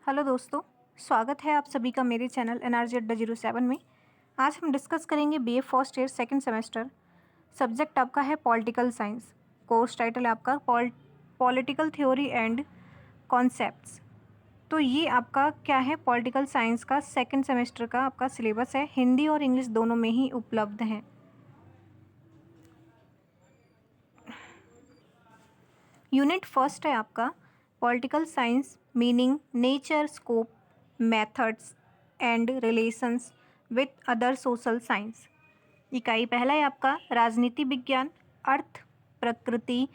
Hello दोस्तों, स्वागत है आप सभी का मेरे चैनल NRJ अड्डा 07 में। आज हम डिस्कस करेंगे BA first year second semester. Subject आपका है पॉलिटिकल साइंस। कोर्स टाइटल है आपका पॉलिटिकल थ्योरी एंड कॉन्सेप्ट्स। तो ये आपका क्या है, पॉलिटिकल साइंस का सेकंड सेमेस्टर का आपका सिलेबस है। हिंदी और इंग्लिश दोनों में ही उपलब्ध हैं। यूनिट फर्स्ट है आपका political science, meaning, nature, scope, methods and relations with other social science. इकाई पहला है आपका राजनीति विज्ञान, अर्थ, प्रकृति,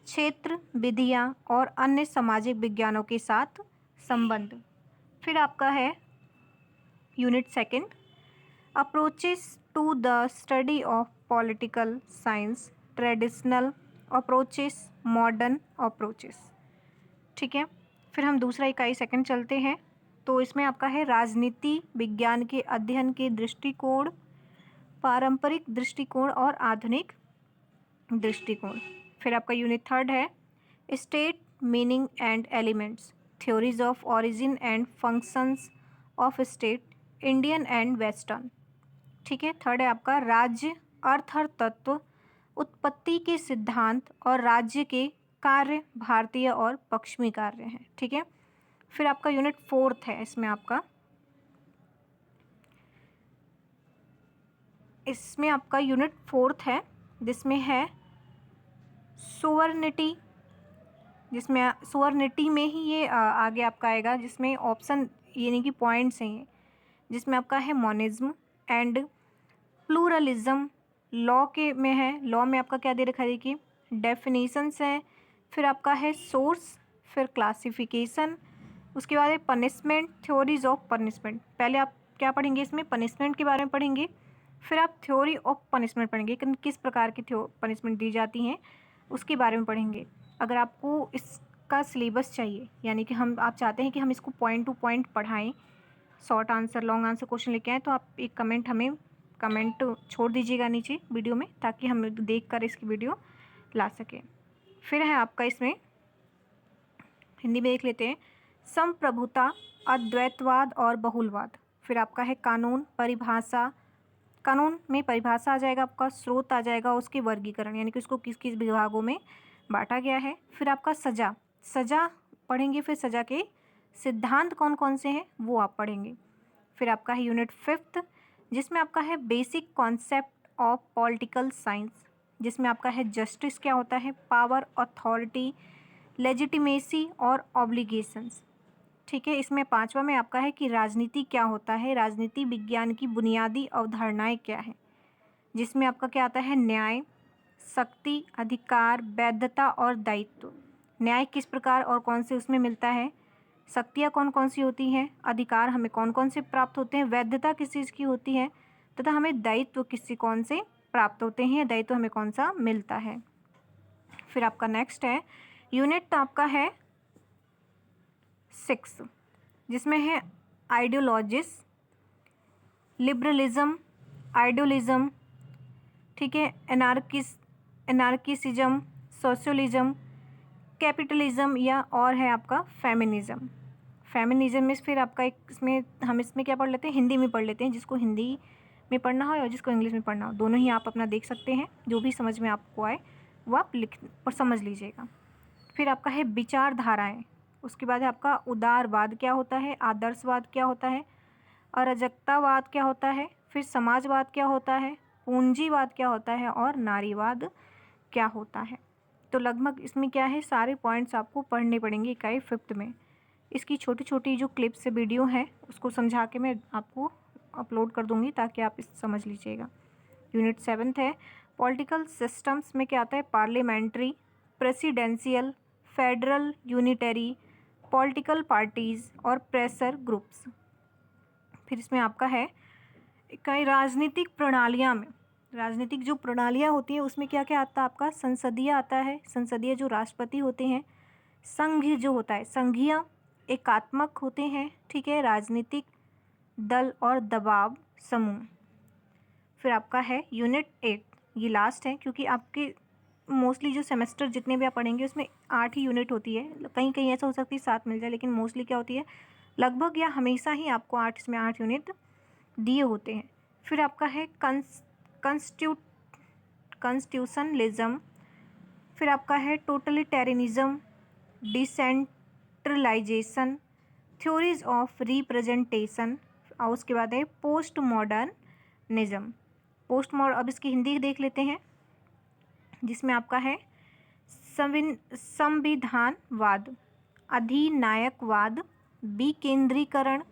क्षेत्र, विधियाँ और अन्य सामाजिक विज्ञानों के साथ संबंध। फिर आपका है unit second approaches to the study of political science, traditional approaches, modern approaches. ठीक है, फिर हम दूसरा इकाई सेकंड चलते हैं। तो इसमें आपका है राजनीति विज्ञान के अध्ययन के दृष्टिकोण, पारंपरिक दृष्टिकोण और आधुनिक दृष्टिकोण। फिर आपका यूनिट थर्ड है state, meaning and elements, theories of origin and functions of state, Indian and western. ठीक है, थर्ड है आपका राज्य, अर्थ और तत्व, उत्पत्ति के सिद्धांत और राज्य के कार्य, भारतीय और पश्चिमी कार्य हैं। ठीक है, फिर आपका यूनिट फोर्थ है। इसमें आपका यूनिट फोर्थ है जिसमें है सोवर्निटी, जिसमें सोवर्निटी में ही ये आगे आपका आएगा, जिसमें ऑप्शन यानी कि पॉइंट्स हैं ये, जिसमें आपका है मोनिज्म एंड प्लूरलिज्म। लॉ के में है, लॉ में आपका क्या दे रखा है, देखिए डेफिनेशंस है। फिर आपका है सोर्स, फिर क्लासिफिकेशन, उसके बाद है पनिशमेंट, थ्योरीज ऑफ पनिशमेंट। पहले आप क्या पढ़ेंगे, इसमें पनिशमेंट के बारे में पढ़ेंगे, फिर आप थ्योरी ऑफ पनिशमेंट पढ़ेंगे, किस प्रकार की पनिशमेंट दी जाती हैं उसके बारे में पढ़ेंगे। अगर आपको इसका सिलेबस चाहिए, यानी कि आप चाहते हैं कि हम इसको पॉइंट टू पॉइंट पढ़ाएं, short answer long answer question लेके आएँ, तो आप एक कमेंट छोड़ दीजिएगा नीचे वीडियो में, ताकि हम देख कर इसकी वीडियो ला सकें। फिर है आपका इसमें हिंदी में देख लेते हैं संप्रभुता, अद्वैतवाद और बहुलवाद। फिर आपका है कानून, परिभाषा, कानून में परिभाषा आ जाएगा, आपका स्रोत आ जाएगा, उसके वर्गीकरण यानी कि उसको किस किस विभागों में बांटा गया है। फिर आपका सजा पढ़ेंगे, फिर सजा के सिद्धांत कौन कौन से हैं वो आप पढ़ेंगे। फिर आपका है यूनिट फिफ्थ जिसमें आपका है basic concept of political science, जिसमें आपका है जस्टिस क्या होता है, पावर, अथॉरिटी, लेजिटिमेसी और ऑब्लिगेशंस। ठीक है, इसमें पांचवा में आपका है कि राजनीति क्या होता है, राजनीति विज्ञान की बुनियादी अवधारणाएं क्या है, जिसमें आपका क्या आता है न्याय, शक्ति, अधिकार, वैधता और दायित्व। न्याय किस प्रकार और कौन से उसमें मिलता है, शक्तियाँ कौन कौन सी होती हैं, अधिकार हमें कौन कौन से प्राप्त होते हैं, वैधता किस चीज़ की होती है, तथा हमें दायित्व कौन से प्राप्त होते हैं, दायित्व हमें कौन सा मिलता है। फिर आपका नेक्स्ट है यूनिट आपका है 6 जिसमें है आइडियोलॉजिस, लिबरलिज्म, आइडियोलिज्म, ठीक है, एनार्किसिज्म, सोशलिज्म, कैपिटलिज्म या और है आपका फेमिनिज्म। फेमिनिज्म में फिर आपका हम इसमें क्या पढ़ लेते हैं, हिंदी में पढ़ लेते हैं, जिसको हिंदी में पढ़ना हो और जिसको इंग्लिश में पढ़ना हो, दोनों ही आप अपना देख सकते हैं, जो भी समझ में आपको आए वो आप लिख और समझ लीजिएगा। फिर आपका है विचारधाराएं, उसके बाद है आपका उदारवाद क्या होता है, आदर्शवाद क्या होता है, अराजकतावाद क्या होता है, फिर समाजवाद क्या होता है, पूंजीवाद क्या होता है और नारीवाद क्या होता है। तो लगभग इसमें क्या है, सारे पॉइंट्स आपको पढ़ने पड़ेंगे इकाई फिफ्थ में। इसकी छोटी छोटी जो क्लिप्स वीडियो है उसको समझा के मैं आपको अपलोड कर दूंगी, ताकि आप इस समझ लीजिएगा। यूनिट 7 है पॉलिटिकल सिस्टम्स में क्या आता है, parliamentary, presidential, federal, unitary, political parties और प्रेशर ग्रुप्स। फिर इसमें आपका है कई राजनीतिक प्रणालियाँ में, राजनीतिक जो प्रणालियाँ होती हैं उसमें क्या क्या आता है आपका, संसदीय आता है, संसदीय जो राष्ट्रपति होते हैं, संघ जो होता है, संघीय एकात्मक होते हैं, ठीक है, राजनीतिक दल और दबाव समूह। फिर आपका है यूनिट 8, ये लास्ट है, क्योंकि आपके मोस्टली जो सेमेस्टर जितने भी आप पढ़ेंगे उसमें 8 ही यूनिट होती है, कहीं कहीं ऐसा हो सकती है 7 मिल जाए, लेकिन मोस्टली क्या होती है लगभग या हमेशा ही आपको 8 इसमें 8 यूनिट दिए होते हैं। फिर आपका है कॉन्स्टिट्यूशनलिज्म, फिर आपका है totalitarianism, decentralization, theories of representation, और उसके बाद है पोस्ट मॉडर्निज्म। अब इसकी हिंदी देख लेते हैं, जिसमें आपका है संविधानवाद, अधिनायकवाद, विकेंद्रीकरण,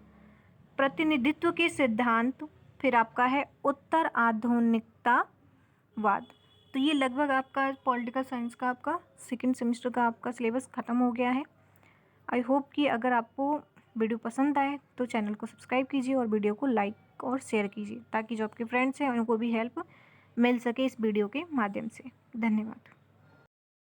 प्रतिनिधित्व के सिद्धांत, फिर आपका है उत्तर आधुनिकतावाद। तो ये लगभग आपका पॉलिटिकल साइंस का आपका सेकेंड सेमेस्टर का आपका सिलेबस ख़त्म हो गया है। आई होप कि अगर आपको वीडियो पसंद आए तो चैनल को सब्सक्राइब कीजिए और वीडियो को लाइक और शेयर कीजिए, ताकि जो आपके फ्रेंड्स हैं उनको भी हेल्प मिल सके इस वीडियो के माध्यम से। धन्यवाद।